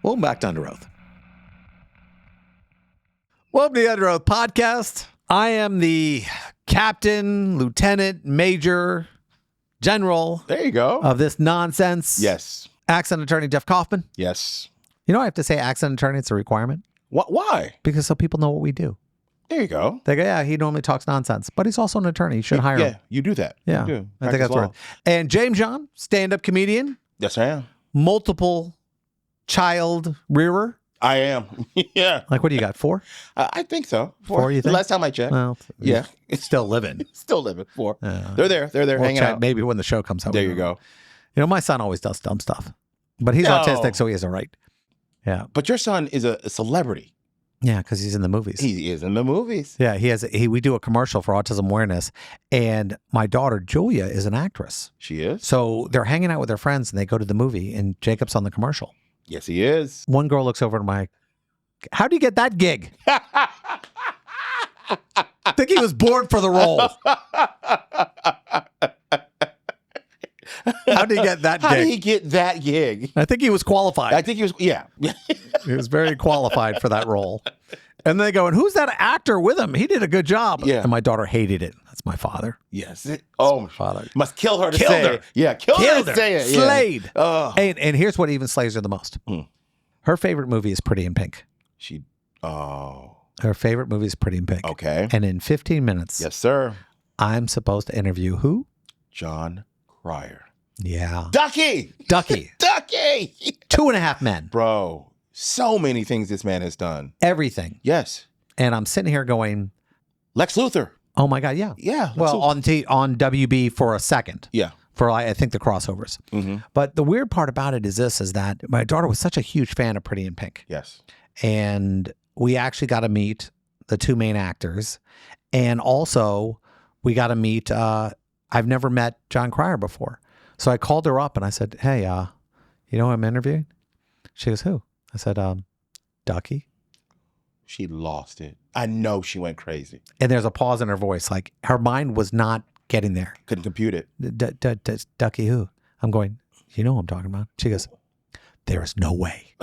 Welcome back to Under Oath. Welcome to the Under Oath podcast. I am the captain, lieutenant, major, general. There you go. Of this nonsense. Yes. Accident attorney Jeff Kaufman. Yes. You know, I have to say accident attorney. It's a requirement. Why? Because so people know what we do. There you go. They go, yeah, he normally talks nonsense, but he's also an attorney. You should hire him. Yeah, you do that. Yeah, You do. I think that's right. And James John, stand-up comedian. Yes, I am. Multiple child rearer. I am. Yeah. Like, what do you got? 4? I think so. 4, you think? The last time I checked. Well, yeah. Still living. Still living. 4. They're there. They're there We'll hanging check out. maybe when the show comes out. There you go. You know, my son always does dumb stuff, but he's autistic, so he has a right. Yeah. But your son is a celebrity. Yeah, because he's in the movies. He is in the movies. Yeah, we do a commercial for autism awareness, and my daughter Julia is an actress. She is. So they're hanging out with their friends, and they go to the movie, and Jacob's on the commercial. Yes, he is. One girl looks over to my, how do you get that gig? I think he was born for the role. How did he get that gig? How did he get that gig? I think he was qualified. I think he was, yeah. He was very qualified for that role. And they go, and who's that actor with him? He did a good job. Yeah. And my daughter hated it. That's my father. Yes. My father. Must kill her to Killed say her. it. Yeah, killed her to say it. Yeah. Slayed. Oh. And here's what even slays her the most. Her favorite movie is Pretty in Pink. Her favorite movie is Pretty in Pink. Okay. And in 15 minutes, Yes, sir. I'm supposed to interview who? John Cryer. Yeah. Ducky! Ducky. 2.5 men. Bro, so many things this man has done. Everything. Yes. And I'm sitting here going, Lex Luthor. oh my God, yeah. Yeah. Well, on WB for a second. Yeah. For, I think, the crossovers. Mm-hmm. But the weird part about it is that my daughter was such a huge fan of Pretty in Pink. Yes. And we actually got to meet the 2 main actors. And also, we got to meet, I've never met John Cryer before. So I called her up and I said, hey, you know who I'm interviewing? She goes, who? I said, Ducky. She lost it. I know she went crazy. And there's a pause in her voice. Like, her mind was not getting there. Couldn't compute it. Ducky who? I'm going, you know who I'm talking about? She goes, there is no way.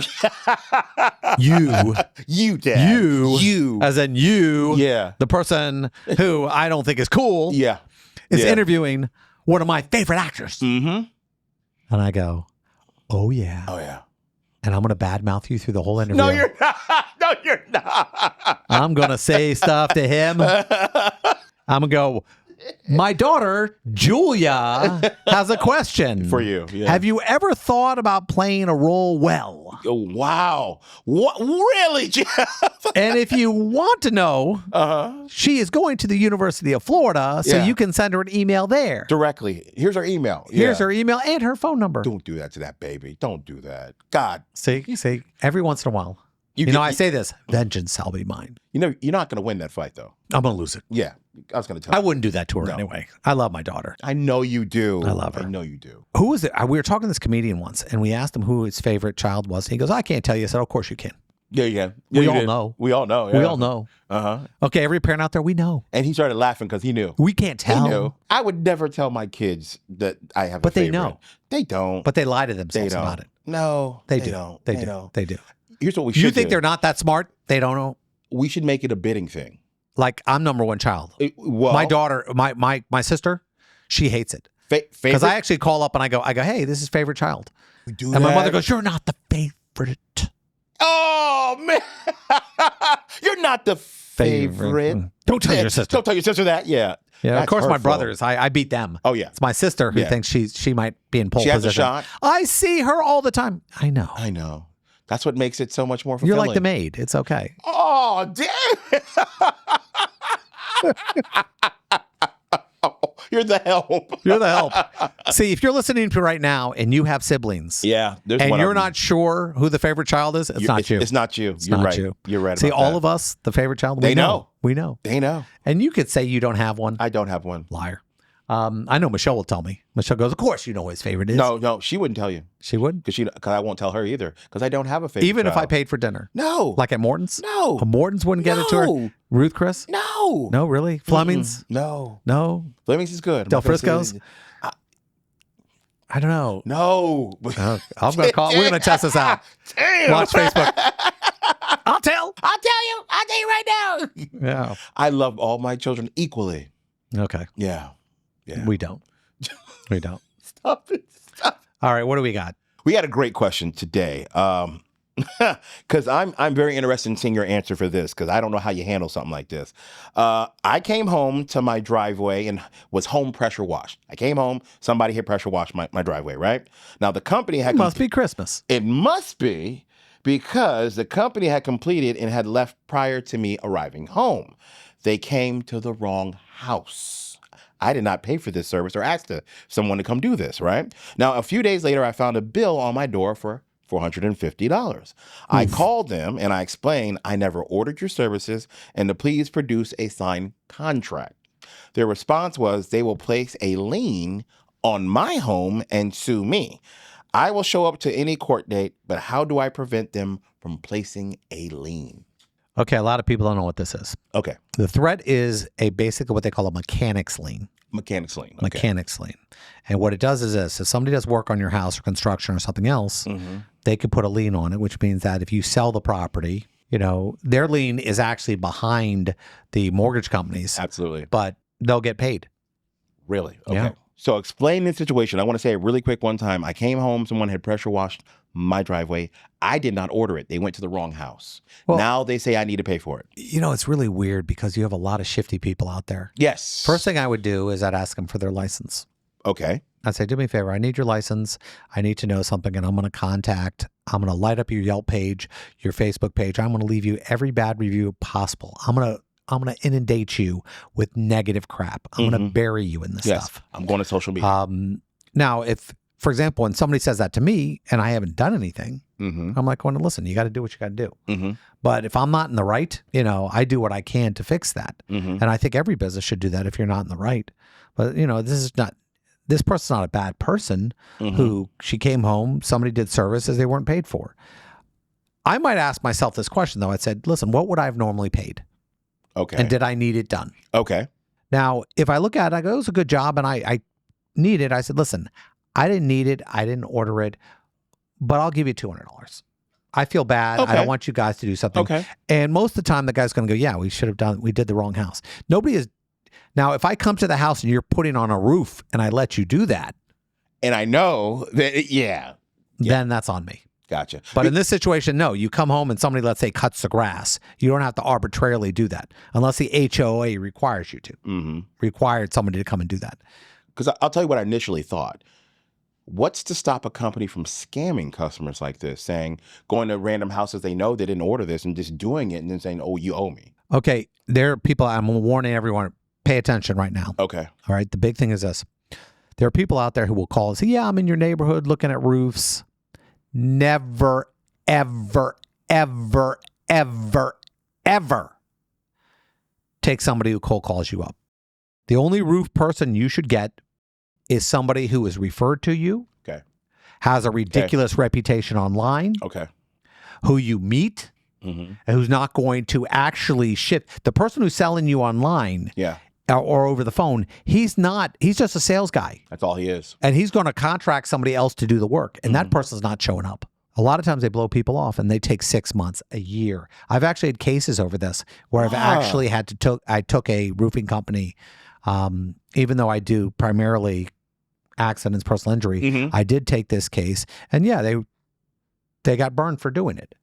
You, Dad. You. As in you. Yeah. The person who I don't think is cool. Yeah. Is interviewing one of my favorite actors. Mm-hmm. And I go, oh, yeah. Oh, yeah. And I'm going to badmouth you through the whole interview. No, you're not. No, you're not. I'm going to say stuff to him. I'm going to go, my daughter, Julia, has a question for you. Yeah. Have you ever thought about playing a role well? Oh, wow. What? Really, Jeff? And if you want to know, she is going to the University of Florida, so you can send her an email there. Directly. Here's her email. Here's her email and her phone number. Don't do that to that baby. Don't do that. God. See, every once in a while. I say this, vengeance shall be mine. You know, you're not going to win that fight, though. I'm going to lose it. Yeah. I was going to tell you. I wouldn't do that to her anyway. I love my daughter. I know you do. I love her. I know you do. Who was it? We were talking to this comedian once, and we asked him who his favorite child was. He goes, I can't tell you. I said, of course you can. Yeah, you can. We all know. We all know. Yeah. We all know. Okay, every parent out there, we know. And he started laughing because he knew. We can't tell. He knew. I would never tell my kids that I have but a favorite. They know. They don't. But they lie to themselves about it. No, they do. Don't. They do. They do. Here's what we should do. You think they're not that smart? They don't know? We should make it a bidding thing. Like, I'm number one child. My daughter, my sister, she hates it. Because I actually call up and I go, hey, this is favorite child. And my mother goes, you're not the favorite. Oh, man. You're not the favorite. Don't tell your sister. Don't tell your sister that. Yeah. Yeah, of course, my brothers, I beat them. Oh, yeah. It's my sister who thinks she might be in pole position. She has a shot. I see her all the time. I know. That's what makes it so much more fulfilling. You're like the maid. It's okay. Oh, damn. You're the help. You're the help. See, if you're listening to right now and you have siblings, and you're not sure who the favorite child is, it's not you. It's not you. It's You're not right. you. You're right. See, about all that. of us, the favorite child, they know. We know. They know. And you could say you don't have one. I don't have one. Liar. I know Michelle will tell me. Michelle goes, of course you know what his favorite is. No, she wouldn't tell you. She would? Because I won't tell her either. Because I don't have a favorite Even child. if I paid for dinner? No. Like at Morton's? No. Morton's wouldn't get it to her? Ruth Chris? No. No, really? Fleming's? No. No. Fleming's is good. Del Frisco's? I don't know. No. I'm gonna call. We're gonna test this out. Damn. Watch Facebook. I'll tell I'll tell you right now. Yeah. I love all my children equally. Okay. Yeah. We don't. We don't. Stop it. Stop. All right. What do we got? We had a great question today. Because I'm very interested in seeing your answer for this, because I don't know how you handle something like this. I came home to my driveway and was home pressure washed. I came home, somebody had pressure washed my driveway, right? Now the company had... It must be Christmas. It must be, because the company had completed and had left prior to me arriving home. They came to the wrong house. I did not pay for this service or ask someone to come do this, right? Now, a few days later, I found a bill on my door for $450. I called them and I explained I never ordered your services and to please produce a signed contract. Their response was they will place a lien on my home and sue me. I will show up to any court date, but how do I prevent them from placing a lien? Okay, a lot of people don't know what this is. Okay. The threat is basically what they call a mechanic's lien. Mechanic's lien. Okay. Mechanic's lien. And what it does is this. If somebody does work on your house or construction or something else, they could put a lien on it, which means that if you sell the property, their lien is actually behind the mortgage companies. Absolutely. But they'll get paid. Really? Okay. Yeah. So explain the situation. I want to say it really quick one time. I came home, someone had pressure washed my driveway. I did not order it. They went to the wrong house. Well, now they say I need to pay for it. It's really weird because you have a lot of shifty people out there. Yes. First thing I would do is I'd ask them for their license. Okay. I'd say, do me a favor. I need your license. I need to know something, and I'm going to light up your Yelp page, your Facebook page. I'm going to leave you every bad review possible. I'm going to inundate you with negative crap. I'm going to bury you in this stuff. I'm going to social media. Now, if, for example, when somebody says that to me and I haven't done anything, I'm like, well, listen, you got to do what you got to do. But if I'm not in the right, I do what I can to fix that. And I think every business should do that if you're not in the right. But, this person's not a bad person who she came home, somebody did services they weren't paid for. I might ask myself this question, though. I said, listen, what would I have normally paid? Okay. And did I need it done? Okay. Now, if I look at it, I go, it was a good job and I need it. I said, listen, I didn't need it. I didn't order it, but I'll give you $200. I feel bad. Okay. I don't want you guys to do something. Okay. And most of the time, the guy's going to go, yeah, we did the wrong house. Nobody is. Now, if I come to the house and you're putting on a roof and I let you do that. And I know that, Then that's on me. Gotcha. But in this situation, no. You come home and somebody, let's say, cuts the grass. You don't have to arbitrarily do that unless the HOA requires you to. Required somebody to come and do that. Because I'll tell you what I initially thought. What's to stop a company from scamming customers like this, going to random houses they know they didn't order this and just doing it and then saying, oh, you owe me? Okay. There are people, I'm warning everyone, pay attention right now. Okay. All right. The big thing is this. There are people out there who will call and say, yeah, I'm in your neighborhood looking at roofs. Never, ever, ever, ever, ever take somebody who cold calls you up. The only roof person you should get is somebody who is referred to you, has a ridiculous reputation online, who you meet, and who's not going to actually ship. The person who's selling you online or over the phone, he's just a sales guy. That's all he is. And he's going to contract somebody else to do the work. And that person's not showing up. A lot of times they blow people off and they take 6 months, a year. I've actually had cases over this where I've actually had to I took a roofing company, even though I do primarily accidents, personal injury, I did take this case. And they got burned for doing it.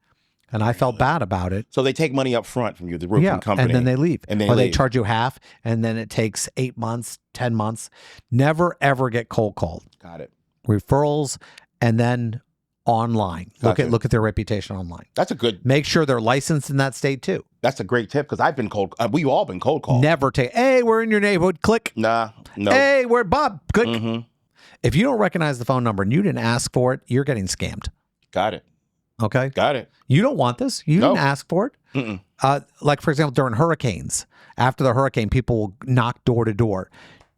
And I felt bad about it. So they take money up front from you, the roofing company. And then they leave. Or they leave. charge you half, and then it takes 8 months, 10 months. Never, ever get cold called. Got it. Referrals, and then online. Gotcha. Look at their reputation online. That's a good... Make sure they're licensed in that state, too. That's a great tip, because I've been we've all been cold called. Never take, hey, we're in your neighborhood, click. Nah, no. Hey, we're Bob, click. If you don't recognize the phone number and you didn't ask for it, you're getting scammed. Got it. Okay? Got it. You don't want this. You didn't ask for it. Like, for example, during hurricanes, after the hurricane, people will knock door to door.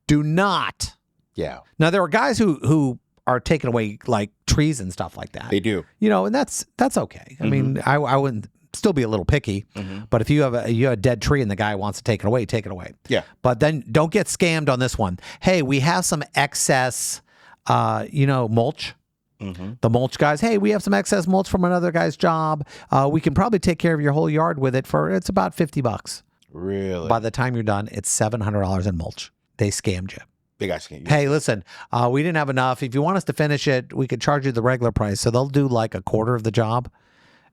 Do not. Yeah. Now, there are guys who are taking away, like, trees and stuff like that. They do. And that's okay. I mean, I wouldn't still be a little picky, but if you have a dead tree and the guy wants to take it away. Yeah. But then don't get scammed on this one. Hey, we have some excess mulch. Mm-hmm. The mulch guys, hey, we have some excess mulch from another guy's job. We can probably take care of your whole yard with it it's about $50. Really? By the time you're done, it's $700 in mulch. They scammed you. They got scammed. Hey, listen, we didn't have enough. If you want us to finish it, we could charge you the regular price. So they'll do like a quarter of the job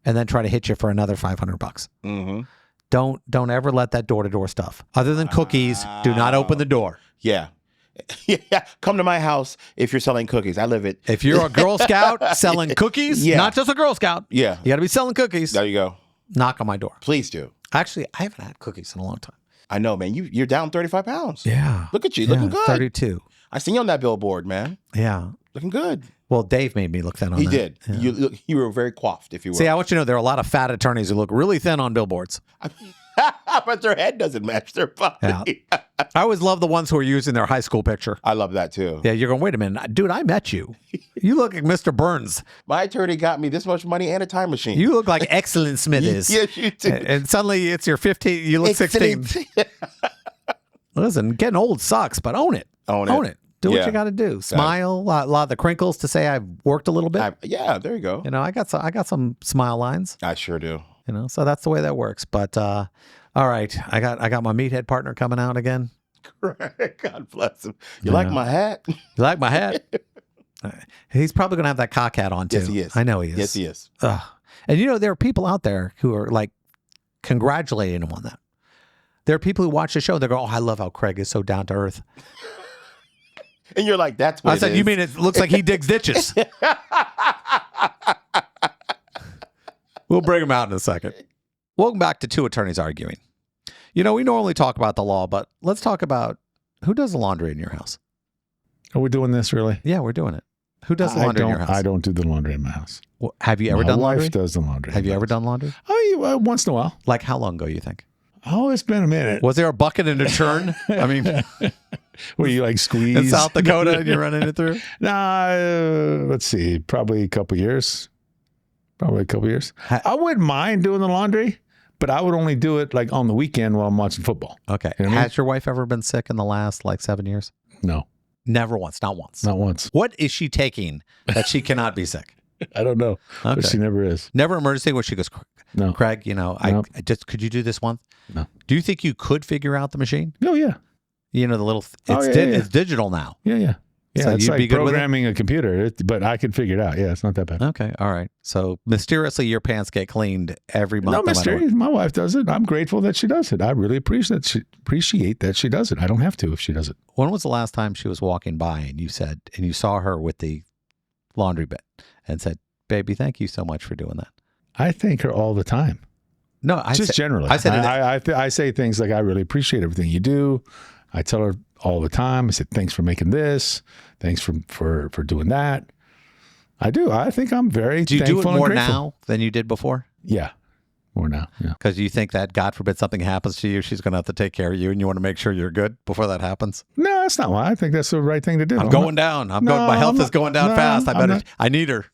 and then try to hit you for another $500. Mm-hmm. Don't ever let that door-to-door stuff. Other than cookies, do not open the door. Yeah. Yeah, come to my house if you're selling cookies. I live it. If you're a Girl Scout selling cookies, not just a Girl Scout, Yeah. you got to be selling cookies. There you go. Knock on my door. Please do. Actually, I haven't had cookies in a long time. I know, man. You're down 35 pounds. Yeah. Look at you. Looking good. 32. I seen you on that billboard, man. Yeah. Looking good. Well, Dave made me look thin on He that. did. Yeah. You were very coiffed, if you will. See, I want you to know there are a lot of fat attorneys who look really thin on billboards. But their head doesn't match their body. Yeah. I always love the ones who are using their high school picture. I love that too. Yeah, you're going, wait a minute. Dude, I met you. You look like Mr. Burns. My attorney got me this much money and a time machine. You look like Excellent Smith is. Yes, you do. And suddenly it's your 15, you look 16. Listen, getting old sucks, but own it. Own it. Do what Yeah. you got to do. Smile. A lot of the crinkles to say I've worked a little bit. Yeah, there you go. I got some smile lines. I sure do. So that's the way that works. But all right, I got my meathead partner coming out again. God bless him. You like my hat? You like my hat? He's probably gonna have that cock hat on too. Yes, he is. I know he is. Yes, he is. Ugh. And there are people out there who are like congratulating him on that. There are people who watch the show. They go, "Oh, I love how Craig is so down to earth." And you're like, "That's what I said, is." "You mean it looks like he digs ditches?" We'll bring him out in a second. Welcome back to Two Attorneys Arguing. We normally talk about the law, but let's talk about who does the laundry in your house. Are we doing this really? Yeah, we're doing it. Who does the laundry in your house? I don't do the laundry in my house. Well, have you ever done My laundry? wife does the laundry. Have you ever done laundry? Oh, yeah, once in a while. Like how long ago, you think? Oh, it's been a minute. Was there a bucket and a churn? I mean, where you like squeeze in South Dakota and you're running it through? Nah, let's see. Probably a couple years. I wouldn't mind doing the laundry, but I would only do it like on the weekend while I'm watching football. Okay. You know what I mean? Has your wife ever been sick in the last 7 years? No, Never once. Not once. not once. What is she taking that she cannot be sick? I don't know, Okay. but she never is. Never emergency where she goes, No. Craig, Nope. I just, could you do this one? No. Do you think you could figure out the machine? Oh, yeah. The little, Oh, it's, yeah, yeah. it's digital now. Yeah. So It's you'd like be good with it? programming a computer, but I can figure it out. Yeah, it's not that bad. Okay. All right. So mysteriously your pants get cleaned every month. No matter mystery. what. My wife does it. I'm grateful that she does it. I really appreciate that she does it. I don't have to if she does it. When was the last time she was walking by and you saw her with the laundry bit and said, baby, thank you so much for doing that? I thank her all the time. No, Generally. I said it. I say things like, I really appreciate everything you do. I tell her all the time. I said, thanks for making this. Thanks for doing that. I do. I think I'm very Do you thankful do it and more grateful. now than you did before? Yeah. More now. Yeah. Because you think that, God forbid, something happens to you, she's going to have to take care of you, and you want to make sure you're good before that happens? No, that's not why. I think that's the right thing to do. I'm going down. My health is going down fast. I need her.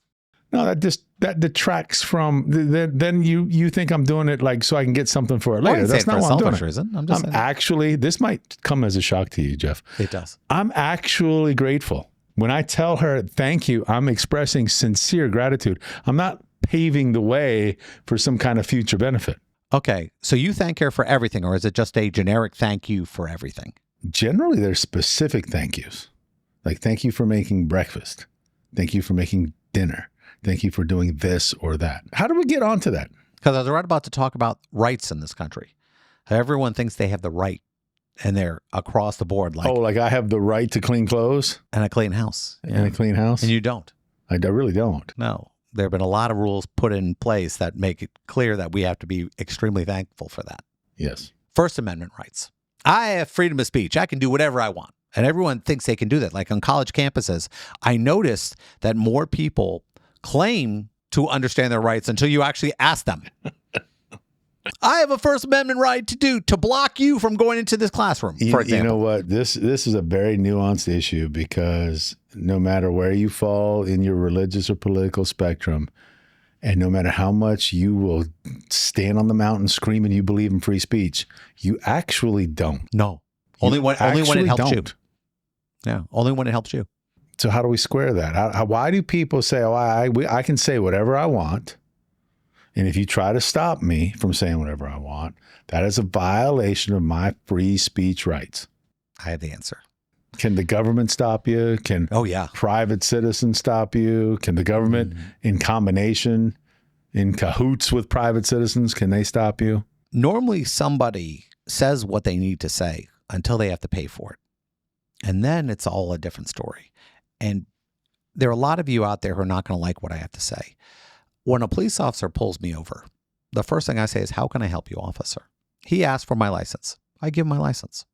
No, that detracts from. Then you think I'm doing it like so I can get something for it later. That's not why I'm doing it. Reason. I'm just saying. Actually, this might come as a shock to you, Jeff. It does. I'm actually grateful. When I tell her thank you, I'm expressing sincere gratitude. I'm not paving the way for some kind of future benefit. Okay, so you thank her for everything, or is it just a generic thank you for everything? Generally, there's specific thank yous. Like, thank you for making breakfast. Thank you for making dinner. Thank you for doing this or that. How do we get onto that? Because I was right about to talk about rights in this country. Everyone thinks they have the right, and they're across the board, like I have the right to clean clothes and a clean house. and a clean house? And you don't. I really don't. No. There have been a lot of rules put in place that make it clear that we have to be extremely thankful for that. Yes. First Amendment rights. I have freedom of speech. I can do whatever I want. And everyone thinks they can do that. Like on college campuses, I noticed that more people claim to understand their rights until you actually ask them. I have a First Amendment right to block you from going into this classroom, for example. You know what? This is a very nuanced issue because no matter where you fall in your religious or political spectrum, and no matter how much you will stand on the mountain screaming you believe in free speech, you actually don't. No. Only when it helps you. don't. Yeah. Only when it helps you. So how do we square that? Why do people say, oh, I can say whatever I want, and if you try to stop me from saying whatever I want, that is a violation of my free speech rights? I have the answer. Can the government stop you? Can Oh, yeah. private citizens stop you? Can the government, in combination, in cahoots with private citizens, can they stop you? Normally, somebody says what they need to say until they have to pay for it. And then it's all a different story. And there are a lot of you out there who are not going to like what I have to say. When a police officer pulls me over, the first thing I say is, how can I help you, officer? He asked for my license. I give him my license.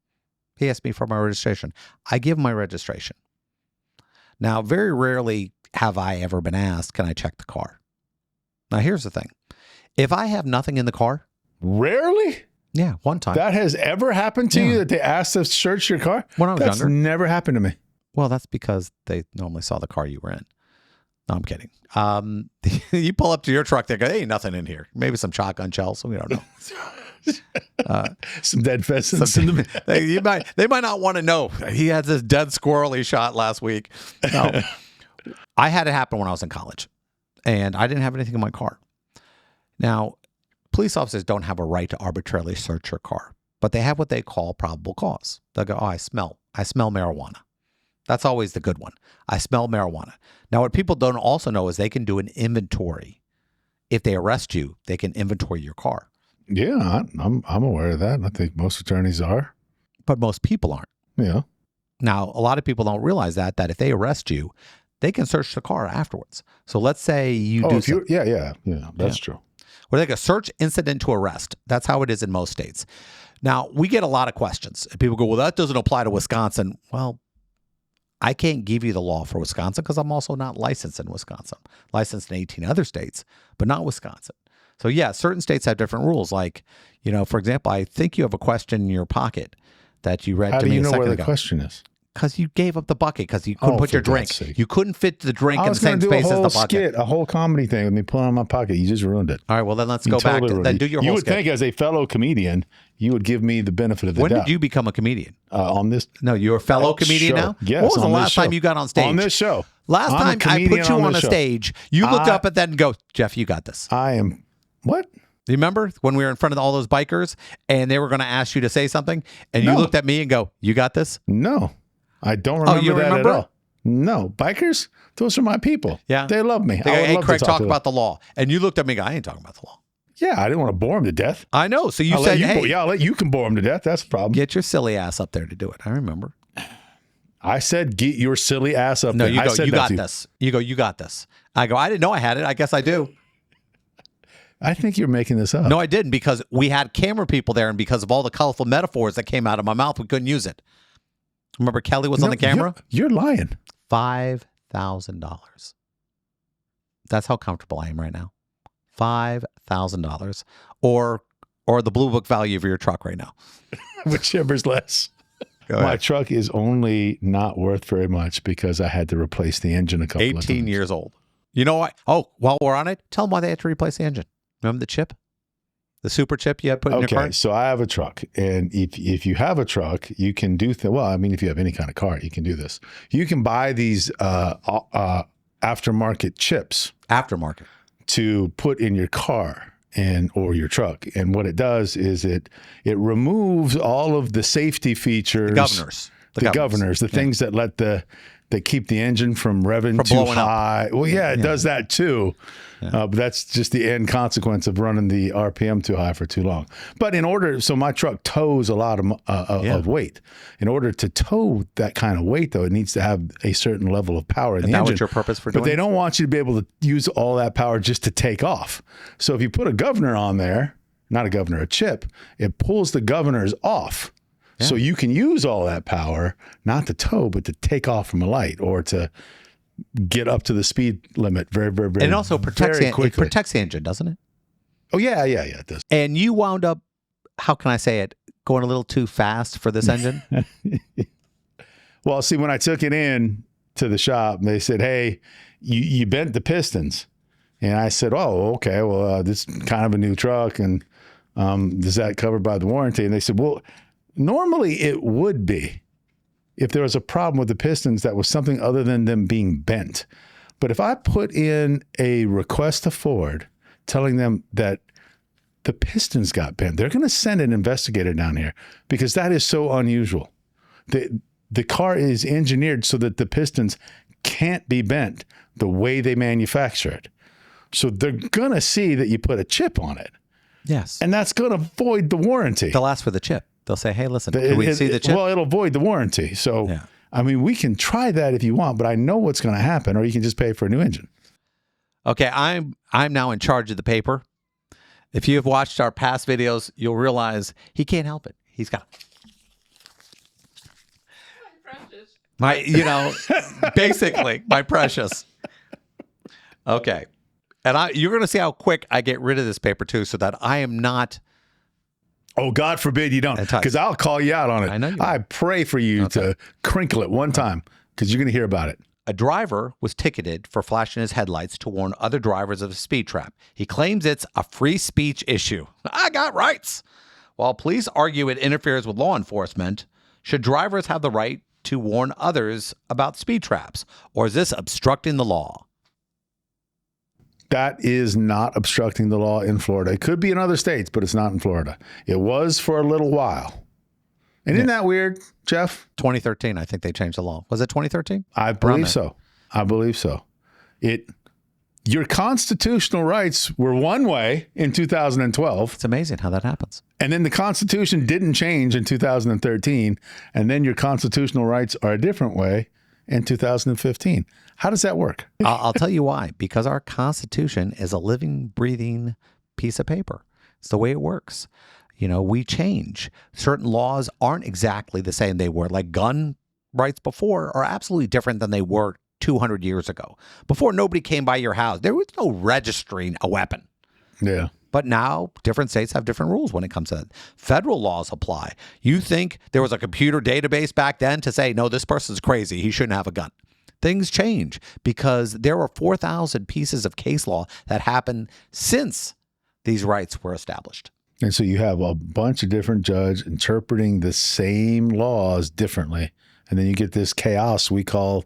He asked me for my registration. I give him my registration. Now, very rarely have I ever been asked, can I check the car? Now, here's the thing. If I have nothing in the car. Rarely? Yeah, one time. That has ever happened to you, that they asked to search your car? When I was That's younger. never happened to me. Well, that's because they normally saw the car you were in. No, I'm kidding. You pull up to your truck, they go, hey, nothing in here. Maybe some shotgun shells. We don't know. Some dead pheasants. They might not want to know. He had this dead squirrel he shot last week. No. I had it happen when I was in college, and I didn't have anything in my car. Now, police officers don't have a right to arbitrarily search your car, but they have what they call probable cause. They'll go, oh, I smell marijuana. That's always the good one. I smell marijuana. Now, what people don't also know is they can do an inventory. If they arrest you, they can inventory your car. Yeah, I'm aware of that. I think most attorneys are. But most people aren't. Yeah. Now, a lot of people don't realize that if they arrest you, they can search the car afterwards. So let's say you do something. Yeah, that's true. Or like a search incident to arrest. That's how it is in most states. Now, we get a lot of questions. People go, well, that doesn't apply to Wisconsin. Well, I can't give you the law for Wisconsin because I'm also not licensed in Wisconsin. Licensed in 18 other states, but not Wisconsin. So yeah, certain states have different rules. Like, for example, I think you have a question in your pocket that you read How to do me you a know second where ago. the question is? Because you gave up the bucket because you couldn't put for your drink. God's sake. You couldn't fit the drink I in the was going same to do a space as whole the bucket. skit, a whole comedy thing with me pulling out my pocket. You just ruined it. All right, well then let's You go totally back to ruined then. it. Do your You whole would skit. think, as a fellow comedian, you would give me the benefit of the When doubt. did you become a comedian? On this? No, you're a fellow comedian show. now? Yes. What was the on this last show. time you got on stage? On this show. Last I'm a time I comedian put you on this a show. stage, you looked up and then go, Jeff, you got this. I am. What? You remember when we were in front of all those bikers and they were going to ask you to say something and you No. looked at me and go, you got this? No, I don't remember you that remember? at all. No, bikers, those are my people. Yeah. They love me. They go, I would hey, love Craig, to talk to about the law. And you looked at me and go, I ain't talking about the law. them. Yeah, I didn't want to bore them to death. I know. So you I'll said, let you hey, I'll let you can bore them to death. That's the problem. get your silly ass up there to do it. I remember. I said, get your silly ass up No, there. you I go, said you that got to this. You go, you got this. I go, I didn't know I had it. I guess I do. I think you're making this up. No, I didn't because we had camera people there and because of all the colorful metaphors that came out of my mouth, we couldn't use it. Remember Kelly was on the camera? You're lying. $5,000. That's how comfortable I am right now. $5,000 or the blue book value of your truck right now. Whichever's less. Go My ahead. truck is only not worth very much because I had to replace the engine a couple of times. 18 years old. You know what? Oh, while we're on it, tell them why they had to replace the engine. Remember the chip? The super chip you had put in your car? Okay, so I have a truck, and if you have a truck, you can do well. I mean, if you have any kind of car, you can do this. You can buy these aftermarket chips Aftermarket. to put in your car or your truck, and what it does is it removes all of the safety features, The governors. the things that keep the engine from revving too blowing up. high. Well, yeah, it does that too. But that's just the end consequence of running the RPM too high for too long. But so my truck tows a lot of weight. In order to tow that kind of weight, though, it needs to have a certain level of power in the that engine. was your purpose for But doing they it? don't want you to be able to use all that power just to take off. So if you put a governor on there, not a governor, a chip, it pulls the governors off. So you can use all that power, not to tow, but to take off from a light or to get up to the speed limit very, very, very, And it also protects very it quickly. protects the engine, doesn't it? Oh, yeah, it does. And you wound up, how can I say it, going a little too fast for this engine? Well, see, when I took it in to the shop, they said, hey, you bent the pistons. And I said, oh, okay, well, this is kind of a new truck, and is that covered by the warranty? And they said, well, normally it would be. if there was a problem with the pistons that was something other than them being bent. But if I put in a request to Ford telling them that the pistons got bent, they're going to send an investigator down here because that is so unusual. The car is engineered so that the pistons can't be bent the way they manufacture it. So they're going to see that you put a chip on it. Yes. And that's going to void the warranty. They'll ask for the chip. They'll say, hey, listen, can we see the chip? Well, it'll void the warranty. So, Yeah. I mean, we can try that if you want, but I know what's going to happen, or you can just pay for a new engine. Okay, I'm now in charge of the paper. If you have watched our past videos, you'll realize he can't help it. He's got basically my precious. Okay. And you're going to see how quick I get rid of this paper too, so that I am not. Oh, God forbid you don't, because I'll call you out on it. I know you will. I pray for you to crinkle it one time, because you're going to hear about it. A driver was ticketed for flashing his headlights to warn other drivers of a speed trap. He claims it's a free speech issue. I got rights. While police argue it interferes with law enforcement, should drivers have the right to warn others about speed traps, or is this obstructing the law? That is not obstructing the law in Florida. It could be in other states, but it's not in Florida. It was for a little while. And isn't that weird, Jeff? 2013, I think they changed the law. Was it 2013? I believe so. I believe so. Your constitutional rights were one way in 2012. It's amazing how that happens. And then the Constitution didn't change in 2013. And then your constitutional rights are a different way in 2015. How does that work? I'll tell you why. Because our Constitution is a living, breathing piece of paper. It's the way it works. We change. Certain laws aren't exactly the same they were. Like gun rights before are absolutely different than they were 200 years ago. Before, nobody came by your house. There was no registering a weapon. Yeah. But now different states have different rules when it comes to that. Federal laws apply. You think there was a computer database back then to say, no, this person's crazy, he shouldn't have a gun. Things change because there are 4,000 pieces of case law that happened since these rights were established. And so you have a bunch of different judges interpreting the same laws differently. And then you get this chaos we call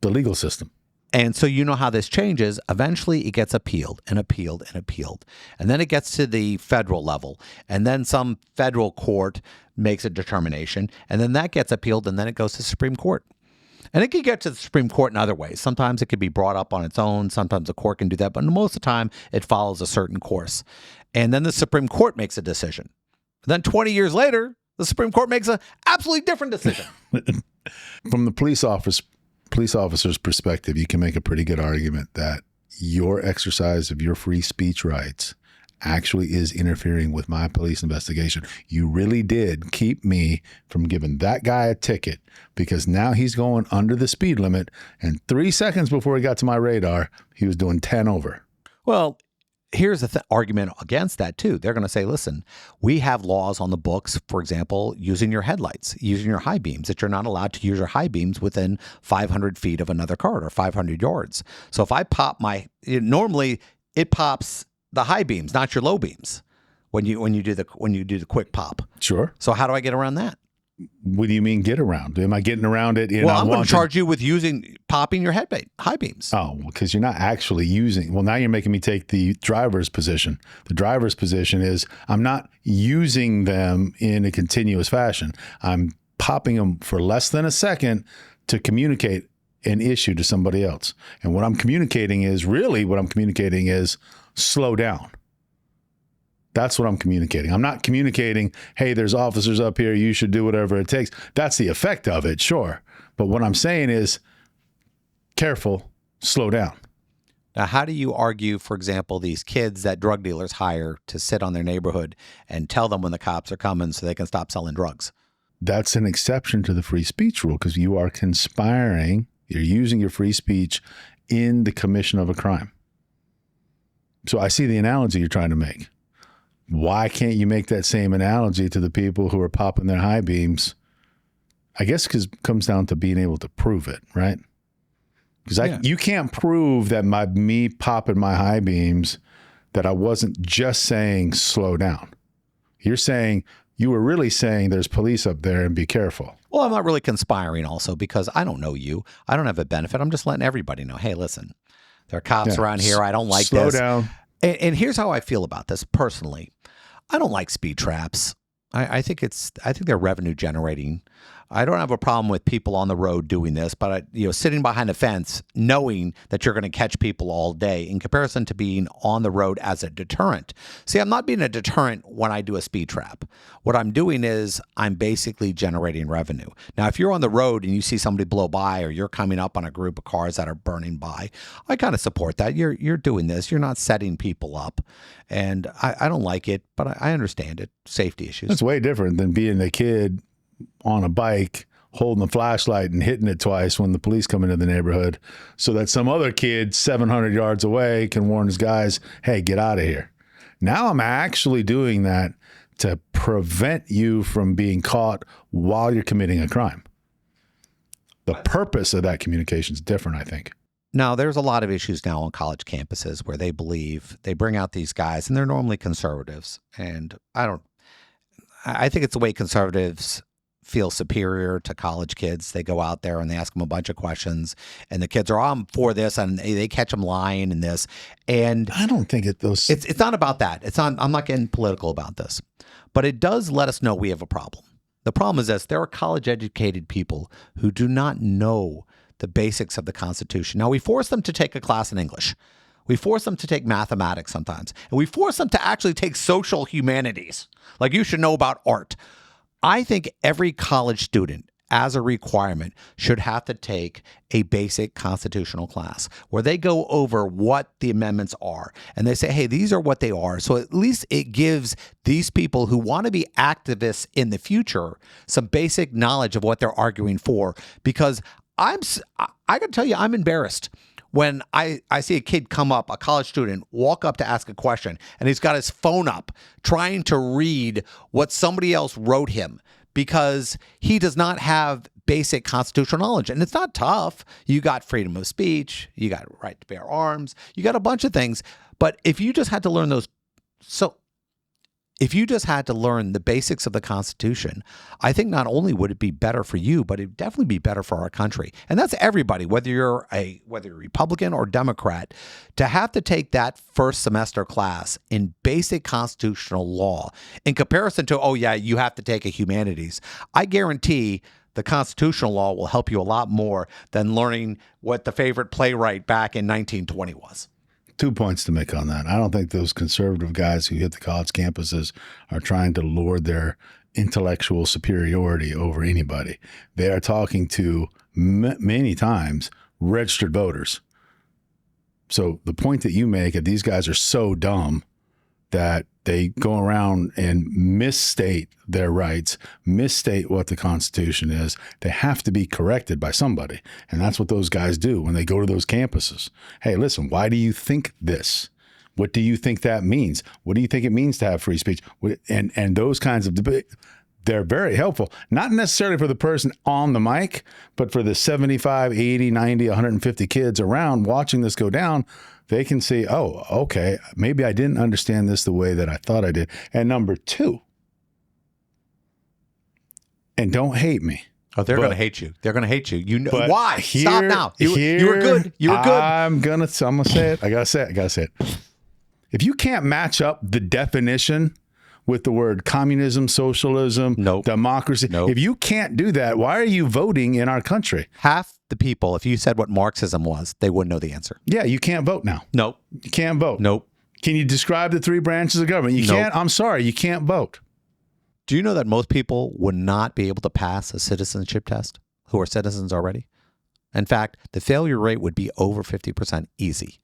the legal system. And so you know how this changes. Eventually it gets appealed and appealed and appealed. And then it gets to the federal level. And then some federal court makes a determination. And then that gets appealed and then it goes to the Supreme Court. And it can get to the Supreme Court in other ways. Sometimes it can be brought up on its own. Sometimes the court can do that. But most of the time it follows a certain course. And then the Supreme Court makes a decision. Then 20 years later, the Supreme Court makes an absolutely different decision. From the police officer's perspective, you can make a pretty good argument that your exercise of your free speech rights actually is interfering with my police investigation. You really did keep me from giving that guy a ticket because now he's going under the speed limit. And 3 seconds before he got to my radar, he was doing 10 over. Well, here's the argument against that, too. They're going to say, listen, we have laws on the books, for example, using your headlights, using your high beams, that you're not allowed to use your high beams within 500 feet of another car or 500 yards. So if I pop normally it pops the high beams, not your low beams, when you do the quick pop. Sure. So how do I get around that? What do you mean get around? Am I getting around it? Well, I'm going to charge you with popping your high beams. Oh, because you're not actually using. Well, now you're making me take the driver's position. The driver's position is I'm not using them in a continuous fashion. I'm popping them for less than a second to communicate an issue to somebody else. And what I'm communicating is slow down. That's what I'm communicating. I'm not communicating, hey, there's officers up here, you should do whatever it takes. That's the effect of it, sure. But what I'm saying is, careful, slow down. Now, how do you argue, for example, these kids that drug dealers hire to sit on their neighborhood and tell them when the cops are coming so they can stop selling drugs? That's an exception to the free speech rule because you are conspiring, you're using your free speech in the commission of a crime. So I see the analogy you're trying to make. Why can't you make that same analogy to the people who are popping their high beams? I guess because it comes down to being able to prove it, right? Because you can't prove that me popping my high beams, that I wasn't just saying slow down. You're saying You were really saying there's police up there and be careful. Well, I'm not really conspiring also because I don't know you. I don't have a benefit. I'm just letting everybody know, hey, listen, there are cops around here. I don't like Slow this. down. And here's how I feel about this personally. I don't like speed traps. I think they're revenue generating. I don't have a problem with people on the road doing this, but sitting behind a fence, knowing that you're going to catch people all day, in comparison to being on the road as a deterrent. See, I'm not being a deterrent when I do a speed trap. What I'm doing is I'm basically generating revenue. Now, if you're on the road and you see somebody blow by, or you're coming up on a group of cars that are burning by, I kind of support that. You're doing this. You're not setting people up, and I don't like it, but I understand it. Safety issues. That's way different than being a kid on a bike holding a flashlight and hitting it twice when the police come into the neighborhood so that some other kid 700 yards away can warn his guys, hey, get out of here. Now I'm actually doing that to prevent you from being caught while you're committing a crime. The purpose of that communication is different, I think. Now, there's a lot of issues now on college campuses where they bring out these guys, and they're normally conservatives. And I think it's the way conservatives feel superior to college kids. They go out there and they ask them a bunch of questions, and the kids are, I'm for this, and they catch them lying in this. And I don't think it's not about that. I'm not getting political about this, but it does let us know we have a problem. The problem is this: there are college-educated people who do not know the basics of the Constitution. Now, we force them to take a class in English. We force them to take mathematics sometimes, and we force them to actually take social humanities. Like, you should know about art. I think every college student, as a requirement, should have to take a basic constitutional class where they go over what the amendments are. And they say, hey, these are what they are. So at least it gives these people who want to be activists in the future some basic knowledge of what they're arguing for. Because I got to tell you, I'm embarrassed when I see a kid come up, a college student, walk up to ask a question, and he's got his phone up trying to read what somebody else wrote him because he does not have basic constitutional knowledge. And it's not tough. You got freedom of speech. You got right to bear arms. You got a bunch of things. But if you just had to learn the basics of the Constitution, I think not only would it be better for you, but it'd definitely be better for our country. And that's everybody, whether you're Republican or Democrat, to have to take that first semester class in basic constitutional law in comparison to, you have to take a humanities. I guarantee the constitutional law will help you a lot more than learning what the favorite playwright back in 1920 was. 2 points to make on that. I don't think those conservative guys who hit the college campuses are trying to lord their intellectual superiority over anybody. They are talking to many times registered voters. So the point that you make that these guys are so dumb that they go around and misstate their rights, misstate what the Constitution is. They have to be corrected by somebody. And that's what those guys do when they go to those campuses. Hey, listen, why do you think this? What do you think that means? What do you think it means to have free speech? And those kinds of debate, they're very helpful, not necessarily for the person on the mic, but for the 75, 80, 90, 150 kids around watching this go down. They can see, oh, okay, maybe I didn't understand this the way that I thought I did. And number two, and don't hate me. Oh, they're going to hate you. They're going to hate you. You know why? Here, Stop now. You were good. You were good. I'm gonna say it. I gotta say it. If you can't match up the definition with the word communism, socialism, democracy, if you can't do that, why are you voting in our country? Half the people, if you said what Marxism was, they wouldn't know the answer. Yeah, you can't vote now. Nope. You can't vote. Nope. Can you describe the three branches of government? You can't. I'm sorry, you can't vote. Do you know that most people would not be able to pass a citizenship test who are citizens already? In fact, the failure rate would be over 50% easy.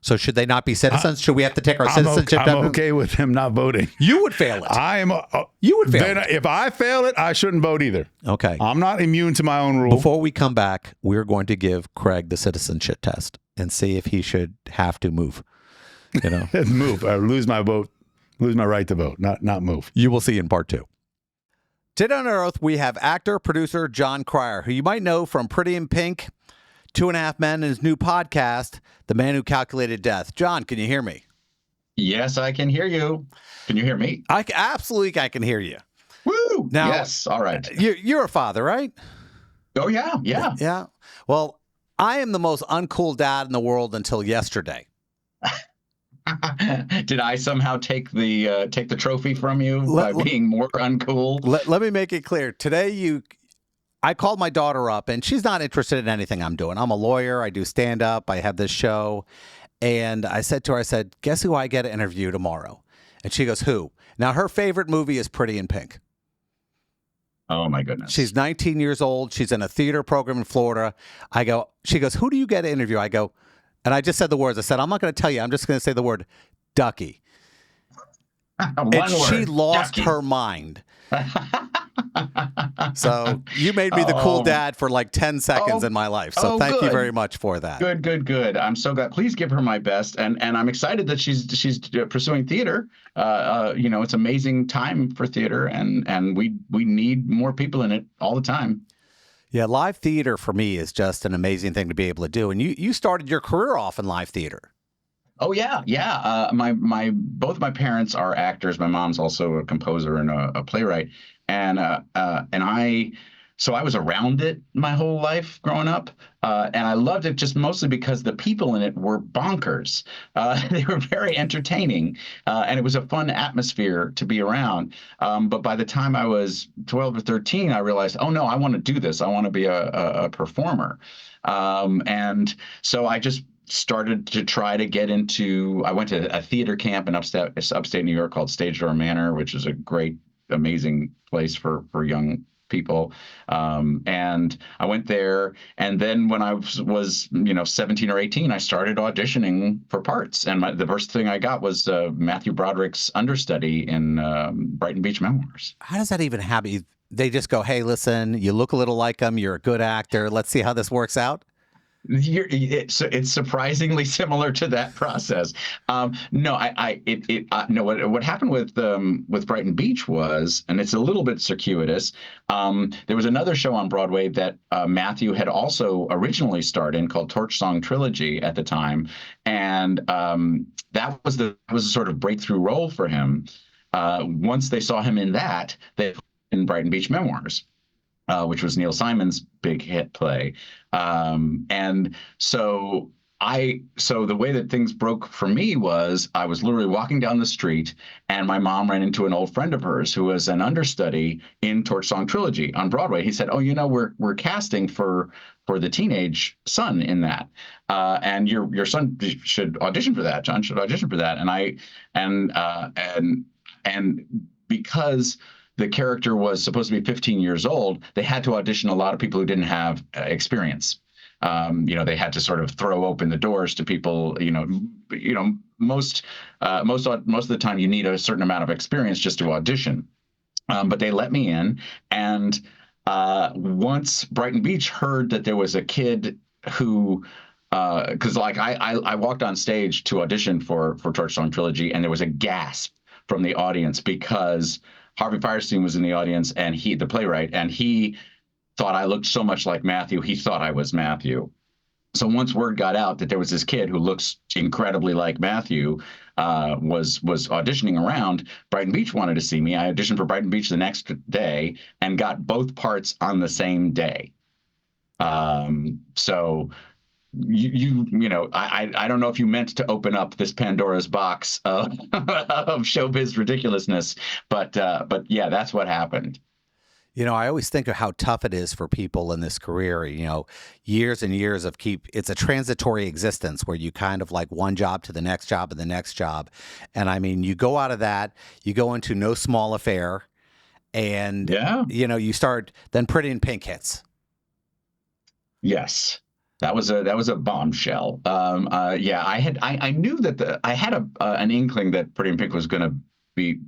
So should they not be citizens? Should we have to take our citizenship test? I'm okay with them not voting. You would fail it. You would fail it. If I fail it, I shouldn't vote either. Okay. I'm not immune to my own rules. Before we come back, we're going to give Craig the citizenship test and see if he should have to move. Move. Lose my vote. Lose my right to vote. Not move. You will see in part 2. Today on Earth, we have actor, producer Jon Cryer, who you might know from Pretty in Pink, 2.5 Men, and his new podcast, The Man Who Calculated Death. John, can you hear me? Yes, I can hear you. Can you hear me? I can hear you. Woo! Now, Yes. All right. you're a father, right? Oh, yeah. Yeah. Yeah. Well, I am the most uncool dad in the world until yesterday. Did I somehow take the trophy from you Let- by being more uncool? Let me make it clear. Today, I called my daughter up, and she's not interested in anything I'm doing. I'm a lawyer. I do stand up. I have this show. And I said to her, I said, guess who I get to interview tomorrow? And she goes, who? Now, her favorite movie is Pretty in Pink. Oh, my goodness. She's 19 years old. She's in a theater program in Florida. She goes, who do you get to interview? I go, and I just said the words. I said, I'm not going to tell you. I'm just going to say the word Ducky. One And she word. lost Ducky. her mind. So you made me the cool dad for like 10 seconds in my life. So thank you good. very much for that. Good. I'm so glad. Please give her my best, and I'm excited that she's pursuing theater. It's amazing time for theater, and we need more people in it all the time. Yeah, live theater for me is just an amazing thing to be able to do. And you started your career off in live theater. Oh yeah. My both my parents are actors. My mom's also a composer and a playwright, and I was around it my whole life growing up, and I loved it just mostly because the people in it were bonkers. They were very entertaining, and it was a fun atmosphere to be around. But by the time I was 12 or 13, I realized, oh no, I want to do this. I want to be a performer, and so I just started to try to get into. I went to a theater camp in upstate New York called Stage Door Manor, which is a great, amazing place for young people. And I went there, and then when I was 17 or 18, I started auditioning for parts. And the first thing I got was Matthew Broderick's understudy in Brighton Beach Memoirs. How does that even happen? They just go, hey, listen, you look a little like him. You're a good actor. Let's see how this works out. It's surprisingly similar to that process. No, what happened with Brighton Beach was, and it's a little bit circuitous. There was another show on Broadway that Matthew had also originally starred in called Torch Song Trilogy at the time, and that was a sort of breakthrough role for him. Once they saw him in that, they put in Brighton Beach Memoirs. Which was Neil Simon's big hit play. And so the way that things broke for me was I was literally walking down the street, and my mom ran into an old friend of hers who was an understudy in Torch Song Trilogy on Broadway. He said, oh, we're casting for the teenage son in that. And your son should audition for that. John should audition for that. And because the character was supposed to be 15 years old, they had to audition a lot of people who didn't have experience. They had to sort of throw open the doors to people. Most of the time you need a certain amount of experience just to audition. But they let me in, and once Brighton Beach heard that there was a kid who, because I walked on stage to audition for Torch Song Trilogy, and there was a gasp from the audience because Harvey Fierstein was in the audience, and the playwright, and he thought I looked so much like Matthew. He thought I was Matthew. So once word got out that there was this kid who looks incredibly like Matthew, was auditioning around, Brighton Beach wanted to see me. I auditioned for Brighton Beach the next day and got both parts on the same day. So I don't know if you meant to open up this Pandora's box of showbiz ridiculousness, but yeah, that's what happened. I always think of how tough it is for people in this career, years and years of it's a transitory existence where you kind of like one job to the next job and the next job. And I mean, you go out of that, you go into No Small Affair, and, you start, then Pretty in Pink hits. Yes. That was a bombshell. I knew that I had an inkling that Pretty in Pink was going to be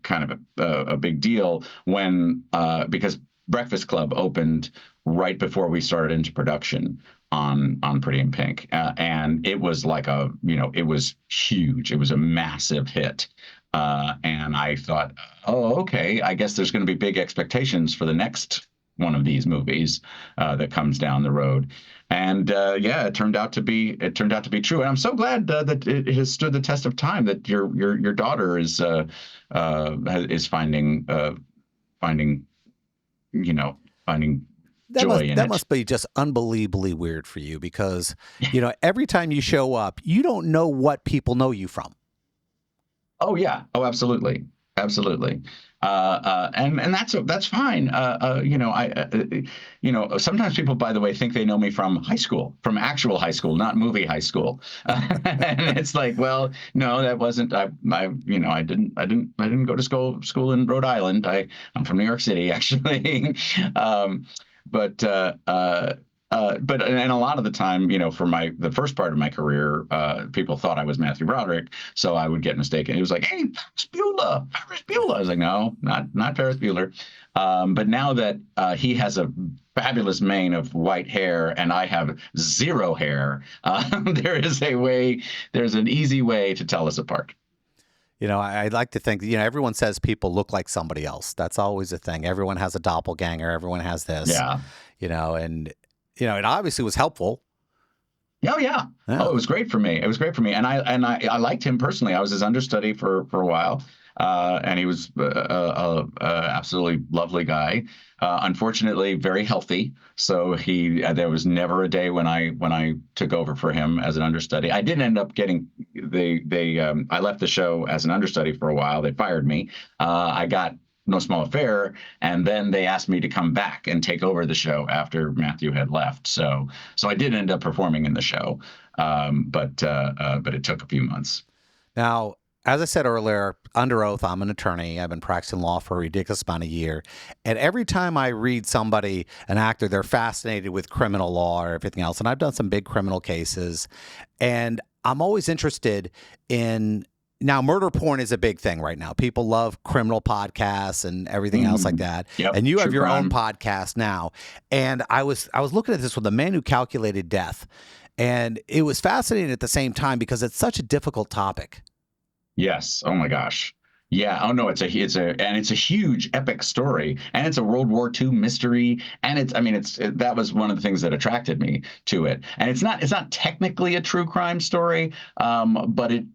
kind of a big deal when because Breakfast Club opened right before we started into production on Pretty in Pink, and it was like it was huge. It was a massive hit, and I thought, oh, okay, I guess there's going to be big expectations for the next one of these movies that comes down the road. And it turned out to be true. And I'm so glad that it has stood the test of time. That your daughter is finding finding, finding That joy must in that it. must be just unbelievably weird for you because, every time you show up, you don't know what people know you from. Oh yeah. Oh, absolutely. Absolutely. And that's fine. Sometimes people, by the way, think they know me from high school, from actual high school, not movie high school. And it's like, well, no, that wasn't. I didn't go to school in Rhode Island. I'm from New York City, actually. um, but and a lot of the time, for the first part of my career, people thought I was Matthew Broderick, so I would get mistaken. He was like, "Hey, Ferris Bueller." I was like, "No, not Ferris Bueller." But now that he has a fabulous mane of white hair and I have zero hair, there's an easy way to tell us apart. I like to think, everyone says people look like somebody else. That's always a thing. Everyone has a doppelganger. Everyone has this. Yeah. And it obviously was helpful. Oh yeah. Yeah. Oh, it was great for me. It was great for me, and I liked him personally. I was his understudy for a while, and he was a absolutely lovely guy. Unfortunately, very healthy. So there was never a day when I took over for him as an understudy. I did end up getting I left the show as an understudy for a while. They fired me. I got No Small Affair, and then they asked me to come back and take over the show after Matthew had left. So I did end up performing in the show, but it took a few months. Now, as I said earlier, under oath, I'm an attorney. I've been practicing law for a ridiculous amount of year. And every time I read somebody, an actor, they're fascinated with criminal law or everything else. And I've done some big criminal cases. And I'm always interested in. Now, murder porn is a big thing right now. People love criminal podcasts and everything else like that. Yep, and you have true your crime. own podcast now. And I was looking at this with The Man Who Calculated Death. And it was fascinating at the same time because it's such a difficult topic. Yes. Oh my gosh. Yeah. Oh no. It's a huge epic story, and it's a World War II mystery, and that was one of the things that attracted me to it. And it's not technically a true crime story, but it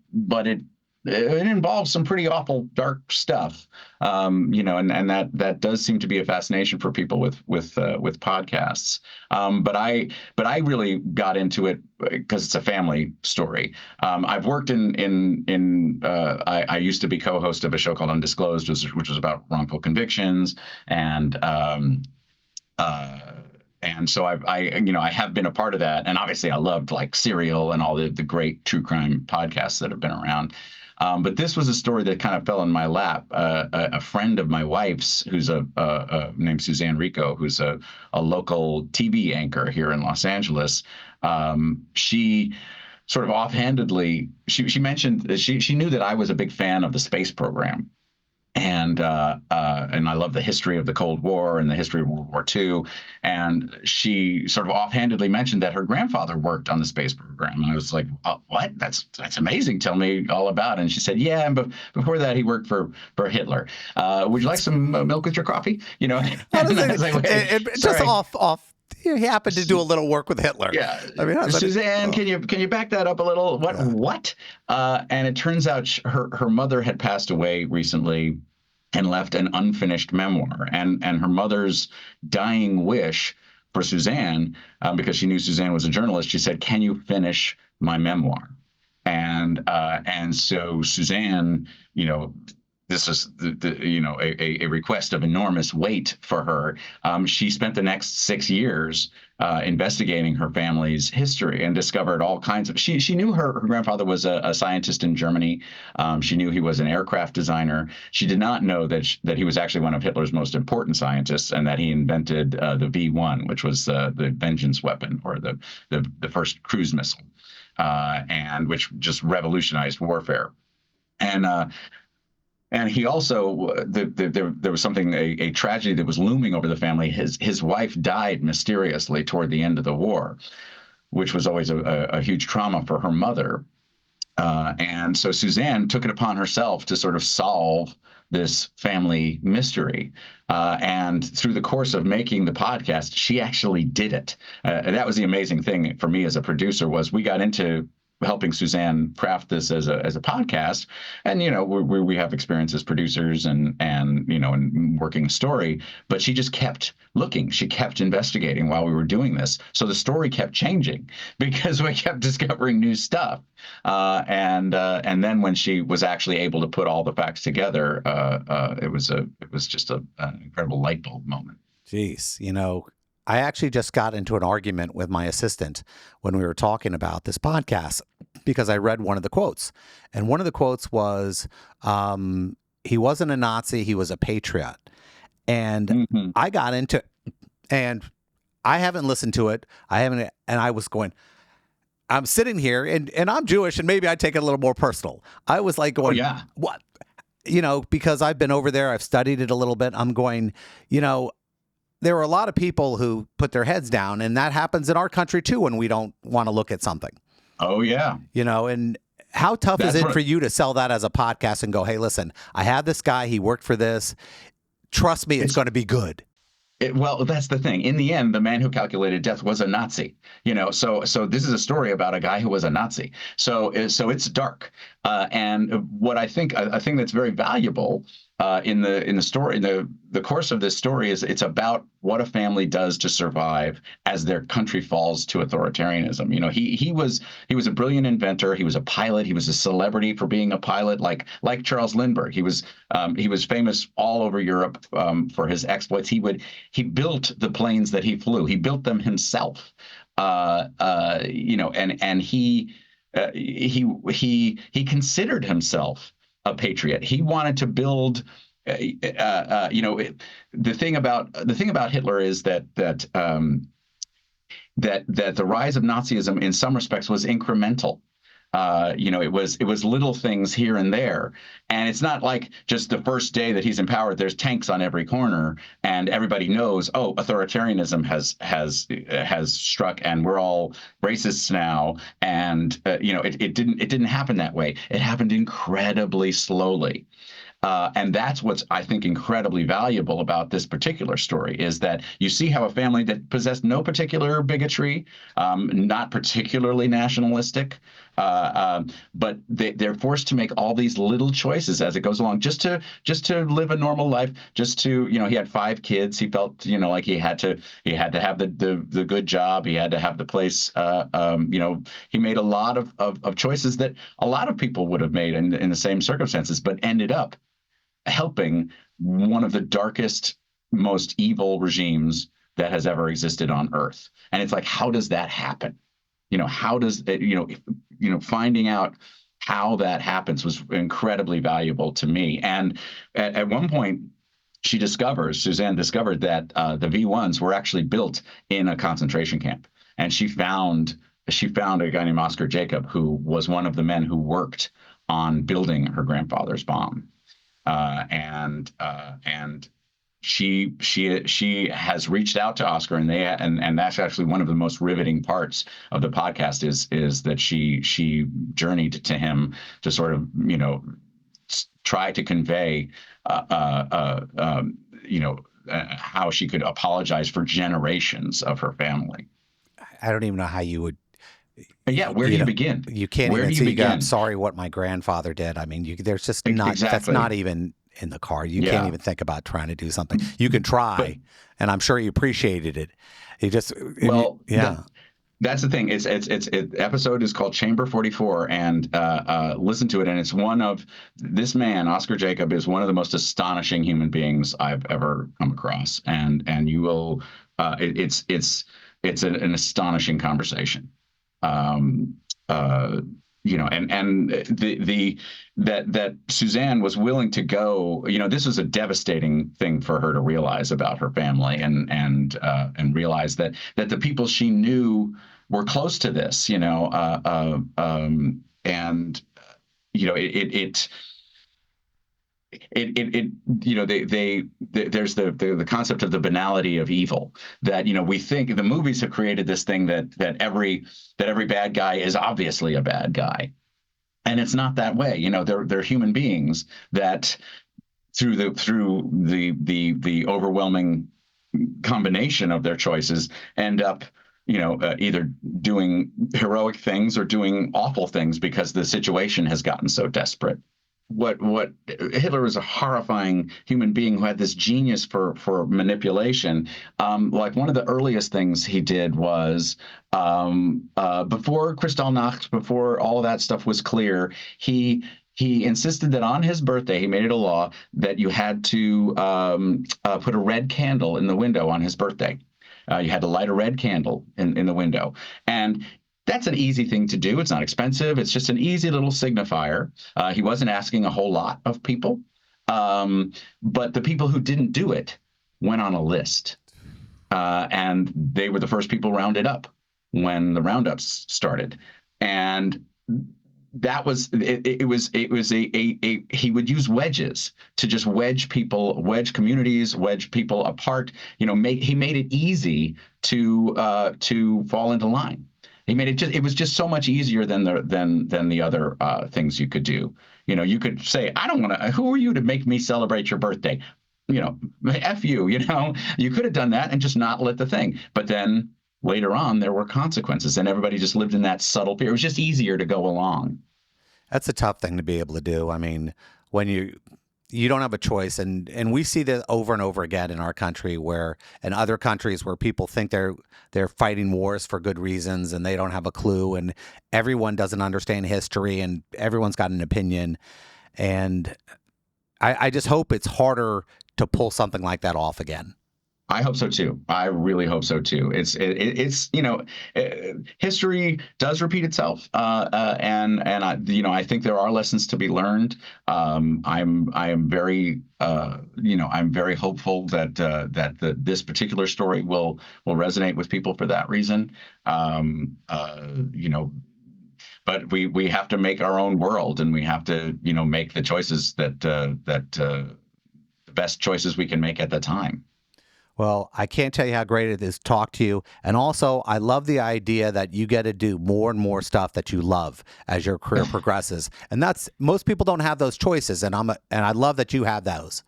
involves some pretty awful dark stuff, and that does seem to be a fascination for people with podcasts. But I really got into it because it's a family story. I've worked I used to be co-host of a show called Undisclosed, which was about wrongful convictions, and so I have been a part of that, and obviously I loved like Serial and all the great true crime podcasts that have been around. But this was a story that kind of fell in my lap. A friend of my wife's, who's named Suzanne Rico, who's a local TV anchor here in Los Angeles. She sort of offhandedly, she mentioned that she knew that I was a big fan of the space program. And I love the history of the Cold War and the history of World War II. And she sort of offhandedly mentioned that her grandfather worked on the space program. And I was like, oh, what? That's amazing. Tell me all about it. And she said, yeah, and before that, he worked for Hitler. Would you like some milk with your coffee? And I was like, just off. He happened to do a little work with Hitler. Yeah. Suzanne, can you back that up a little? What? And it turns out her mother had passed away recently and left an unfinished memoir. And her mother's dying wish for Suzanne, because she knew Suzanne was a journalist, she said, "Can you finish my memoir?" And so Suzanne, this is a request of enormous weight for her. She spent the next 6 years investigating her family's history and discovered all kinds of. She knew her grandfather was a scientist in Germany. She knew he was an aircraft designer. She did not know that he was actually one of Hitler's most important scientists, and that he invented the V1, which was the vengeance weapon, or the first cruise missile, and which just revolutionized warfare. And he also, there was something, a tragedy that was looming over the family. His wife died mysteriously toward the end of the war, which was always a huge trauma for her mother. And so Suzanne took it upon herself to sort of solve this family mystery. And through the course of making the podcast, she actually did it. And that was the amazing thing for me as a producer, was we got into helping Suzanne craft this as a podcast, and we have experience as producers and working a story, but she just kept looking, she kept investigating while we were doing this, so the story kept changing because we kept discovering new stuff, and then when she was actually able to put all the facts together, it was just an incredible light bulb moment. Jeez, I actually just got into an argument with my assistant when we were talking about this podcast because I read one of the quotes. And one of the quotes was, he wasn't a Nazi, he was a patriot. And I got into, and I haven't listened to it. And I was going, I'm sitting here and I'm Jewish and maybe I take it a little more personal. I was like going, what? Because I've been over there, I've studied it a little bit. I'm going, there are a lot of people who put their heads down, and that happens in our country too when we don't want to look at something. Oh, yeah. And how tough is it for you to sell that as a podcast and go, hey, listen, I have this guy, he worked for this. Trust me, it's going to be good. Well, that's the thing. In the end, the man who calculated death was a Nazi. So this is a story about a guy who was a Nazi. So it's dark. And what I think that's very valuable in the story, in the course of this story, is it's about what a family does to survive as their country falls to authoritarianism. He was a brilliant inventor. He was a pilot. He was a celebrity for being a pilot, like Charles Lindbergh. He was famous all over Europe for his exploits. He built the planes that he flew. He built them himself. And he considered himself a patriot. He wanted to build. The thing about Hitler is that the rise of Nazism in some respects was incremental. It was little things here and there, and it's not like just the first day that he's in power, there's tanks on every corner, and everybody knows, oh, authoritarianism has struck, and we're all racists now. And it didn't happen that way. It happened incredibly slowly. And that's what's, I think, incredibly valuable about this particular story, is that you see how a family that possessed no particular bigotry, not particularly nationalistic, but they're forced to make all these little choices as it goes along, just to live a normal life, just to, he had 5 kids. He felt, like he had to have the good job. He had to have the place. He made a lot of choices that a lot of people would have made in the same circumstances, but ended up helping one of the darkest, most evil regimes that has ever existed on Earth. And it's like, how does that happen? How does it, finding out how that happens was incredibly valuable to me. And at one point, Suzanne discovered that the V1s were actually built in a concentration camp. And she found a guy named Oscar Jacob, who was one of the men who worked on building her grandfather's bomb. And she has reached out to Oscar, and that's actually one of the most riveting parts of the podcast is that she journeyed to him to sort of try to convey how she could apologize for generations of her family. I don't even know how you would. Yeah, where do you begin? You can't where even do you begin? I'm sorry what my grandfather did. I mean, there's just not, Exactly. That's not even in the card. You can't even think about trying to do something. You can try, and I'm sure he appreciated it. He just, that's the thing. Episode is called Chamber 44, and listen to it. And it's this man, Oscar Jacob, is one of the most astonishing human beings I've ever come across. And you will, it's an astonishing conversation. That Suzanne was willing to go, this was a devastating thing for her to realize about her family, and realize that the people she knew were close to this, there's the concept of the banality of evil, that we think the movies have created this thing that every bad guy is obviously a bad guy, and it's not that way. They're human beings that through the overwhelming combination of their choices end up either doing heroic things or doing awful things because the situation has gotten so desperate. What Hitler was a horrifying human being who had this genius for manipulation. Like one of the earliest things he did was before Kristallnacht, before all of that stuff was clear, he insisted that on his birthday, he made it a law that you had to put a red candle in the window on his birthday. You had to light a red candle in the window. And that's an easy thing to do. It's not expensive. It's just an easy little signifier. He wasn't asking a whole lot of people. But the people who didn't do it went on a list. And they were the first people rounded up when the roundups started. And that was it was he would use wedges to just wedge communities, wedge people apart. He made it easy to fall into line. It was just so much easier than the other things you could do. You could say, I don't want to, who are you to make me celebrate your birthday? F you, you could have done that and just not lit the thing. But then later on, there were consequences and everybody just lived in that subtle fear. It was just easier to go along. That's a tough thing to be able to do. I mean, when you don't have a choice, and we see this over and over again in our country, where in other countries where people think they're fighting wars for good reasons and they don't have a clue, and everyone doesn't understand history and everyone's got an opinion. And I just hope it's harder to pull something like that off again. I hope so too. I really hope so too. History does repeat itself, and I think there are lessons to be learned. I am very I'm very hopeful that this particular story will resonate with people for that reason. But we have to make our own world, and we have to make the choices that the best choices we can make at the time. Well, I can't tell you how great it is to talk to you. And also, I love the idea that you get to do more and more stuff that you love as your career progresses. And most people don't have those choices. And I love that you have those.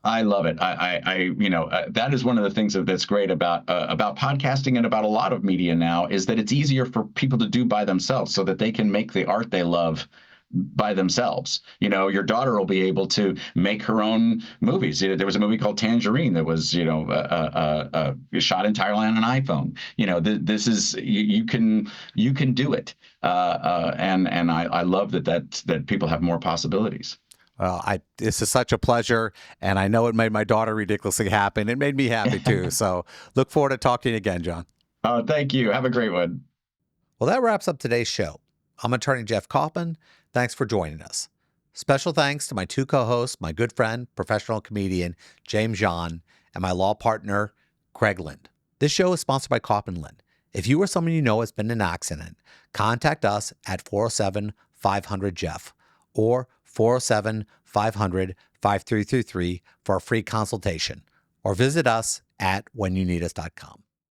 I love it. That is one of the things that's great about podcasting and about a lot of media now, is that it's easier for people to do by themselves so that they can make the art they love by themselves. Your daughter will be able to make her own movies. There was a movie called Tangerine that was, shot entirely on an iPhone. This is you can do it, and I love that people have more possibilities. Well, this is such a pleasure, and I know it made my daughter ridiculously happy, and it made me happy too. So look forward to talking to you again, John. Oh, thank you. Have a great one. Well, that wraps up today's show. I'm attorney Jeff Kaufman. Thanks for joining us. Special thanks to my two co-hosts, my good friend, professional comedian James John, and my law partner, Craig Lind. This show is sponsored by Kaufman Lind. If you or someone you know has been in an accident, contact us at 407-500-JEFF or 407-500-5333 for a free consultation, or visit us at whenyouneedus.com.